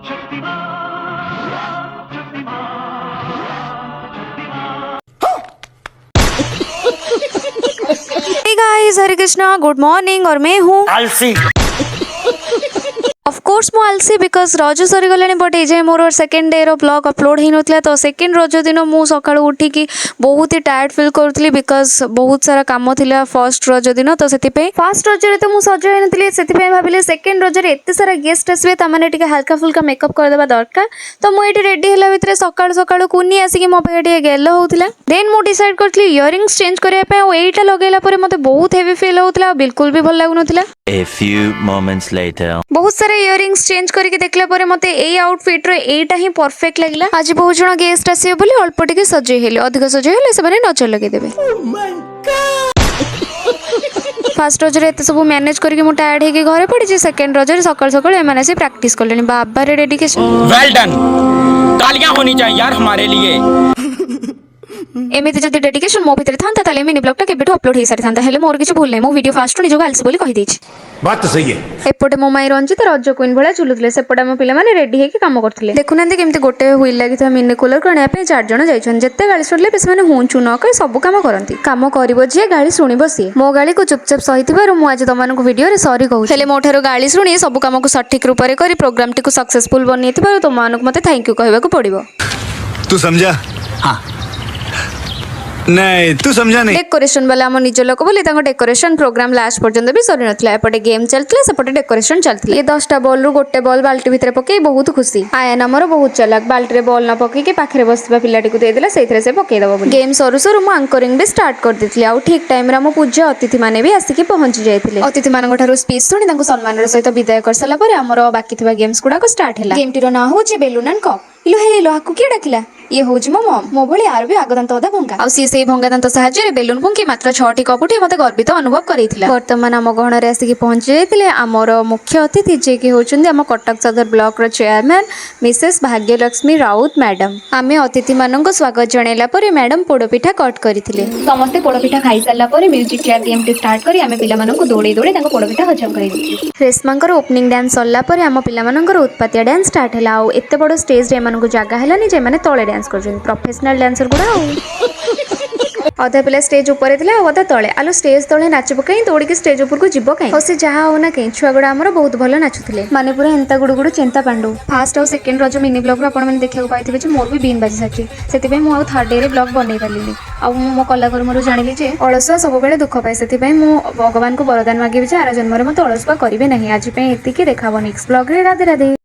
Hey guys, हरे Krishna, good morning. और मैं हूँ आलसी। ऑफ कोर्स मु आलसी बिकज रज सरी गलानी बट ए जाए मोर सेकेंड डे रो ब्लॉग अपलोड ही नथला। तो सेकेंड रज दिन मु सकाळु उठिकी बहुत ही टायर्ड फील करूथली बिकज बहुत सारा काम थिला फर्स्ट रज दिन। तो सेति पे फर्स्ट रज रे तो मु सज होई नथली, सेति पे भाबिले सेकेंड रज रे एते सारा गेस्ट आसबे त माने टिके हल्का फुल्का मेकअप कर देबा दरकार। तो मु एटी रेडी होला भितरे सकाळु सकाळु कुनी आसीकी मो पे टिके गेल होउथला। देन मु डिसाइड करथली इयरिंग्स चेंज करिया पे ओ एटा लगेला परे मते बहुत हेवी फील होउथला, बिल्कुल भी भल लागु नथला। A few moments later. बहुत सारे इयरिंग्स चेंज करके देखला परे मते एई आउटफिट रो एटा ही परफेक्ट लागला। आज बहुत जण गेस्ट आसीबे बोली अल्प टिके सजै हेले, अधिक सजै हेले से माने नजर लगे देबे। फर्स्ट रज रे एते सब मैनेज करके मु टायर्ड हेके घरे पड़ी जे। सेकंड रज रे सकाळ सकाळ ए माने से प्रैक्टिस करलेनी। बाबा रे डेडिकेशन, वेल डन। तालियां होनी चाहिए यार हमारे लिए। एमिति जदि डेडिकेशन मो भितर थांता ताले मिनी ब्लॉग टा केबेटो अपलोड हे सारी थांता। हेले मोर किछ भूल नै, मो वीडियो फास्ट निजो गाल्स बोली कहि देछि। बात तो सही है। एपटे मो माई रंजित रज क्वीन भला चुलुतले, सेपटे मो पिला माने रेडी हेके काम करथले। देखुनांती केमति गोटे हुइल लागिथा मिनी कूलर कणया पे चार जण जाइछन। जत्ते गाली सुनले बेस माने हुंचु न कहि सब काम करंती। काम करिवो जे गाली सुनिबो सी। मो गाली को चुपचाप सहिथिबारु मु आज तमनको वीडियो रे सॉरी कहू। हेले मोठारो गाली सुनी सब काम को सठिक रूप रे करी प्रोग्राम टी को सक्सेसफुल बनिथिबारु तमनको मते थैंक यू कहबाको पड़िबो। तू समझा? हाँ। नहीं तू समझा नहीं। डेकोरेशन वाला हम निज लोक बोली डेकोरेशन प्रोग्राम लास्ट पर्यंत भी सरी नथला। एपटे गेम चलतला, सेपटे डेकोरेशन चलतला। ये 10टा बॉल रु गोटे बॉल बाल्टी भितर पके बहुत खुशी। आया नमर बहुत चालाक, बाल्टी रे बॉल न पके के पाखरे बसथिबा पिलाटी को दे देला, सेथिरे से पके दबो बोली। गेम सरू सरू मु एंकरिंग भी स्टार्ट कर देथली। आ ठीक टाइम रे हम पूज्य अतिथि माने भी आसिके पहुंची जायथिले। अतिथि मानन ठारू स्पीच सुनी तांको सम्मान रे सहित विदाय कर सला परे हमर बाकी थिबा गेम्स गुडा को स्टार्ट हैला। गेम टीरो ना होची बेलून एंड कप। इलो हे लो हाकु के डाकिला। ये होची मो मम, मो भली आर भी आगदांत अदा भंगा। आ सी सेई भंगा दांत सहाय्य रे बेलून फुंकी मात्र 6टी कप उठी मते गर्वित अनुभव करिथिला। वर्तमान हम गहण रे आसिके पहुंची जायथिले हमर मुख्य अतिथि जे कि होचुंदी हम कटक सदर ब्लॉक रो chairman mrs Bhagyalakshmi Raut madam. आमे अतिथि माननको स्वागत जणैला परे मैडम पोड़पिठा कट करिथिले। समस्त पोड़पिठा खाई सारला परे music chair game T start करी आमे पिला माननको दौड़े दौड़े तांको पोड़पिठा हजम करिथिले। रेशमांकर ओपनिंग डांस सरला परे हम पिला मानकर उत्पातिया डांस स्टार्ट हैला। आ एते बड़ स्टेज रे माननको जागा हैलानी जे माने तळे डांस करजन प्रोफेशनल डांसर गुडा। अधा पिला स्टेज ऊपर थिला, अधा तळे। आलो स्टेज तळे नाच पकाई दौड़ी स्टेज ऊपर को जीव कहीं से जहाँ होना कहीं छुआ गुड़ा आमर बहुत भल नाचुले माने पूरा एंता गुड़ गुड़ चिंता पांडु। फास्ट और सेकेंड रज मिनी ब्लॉग आपण मैंने देखा पाइबे जे मोर भी बीन बाजी सारी से मुझे थर्ड डे रे ब्लॉग बन पार्ली। मो कलाकार मोर जानी जे अलसुआ सब बेले दुख पाए, से भगवान को वरदान मागे आर जन्म मत अलसुआ करेंगे ना। आज एति देखा नेक्स्ट ब्लॉग रे। राधे राधे।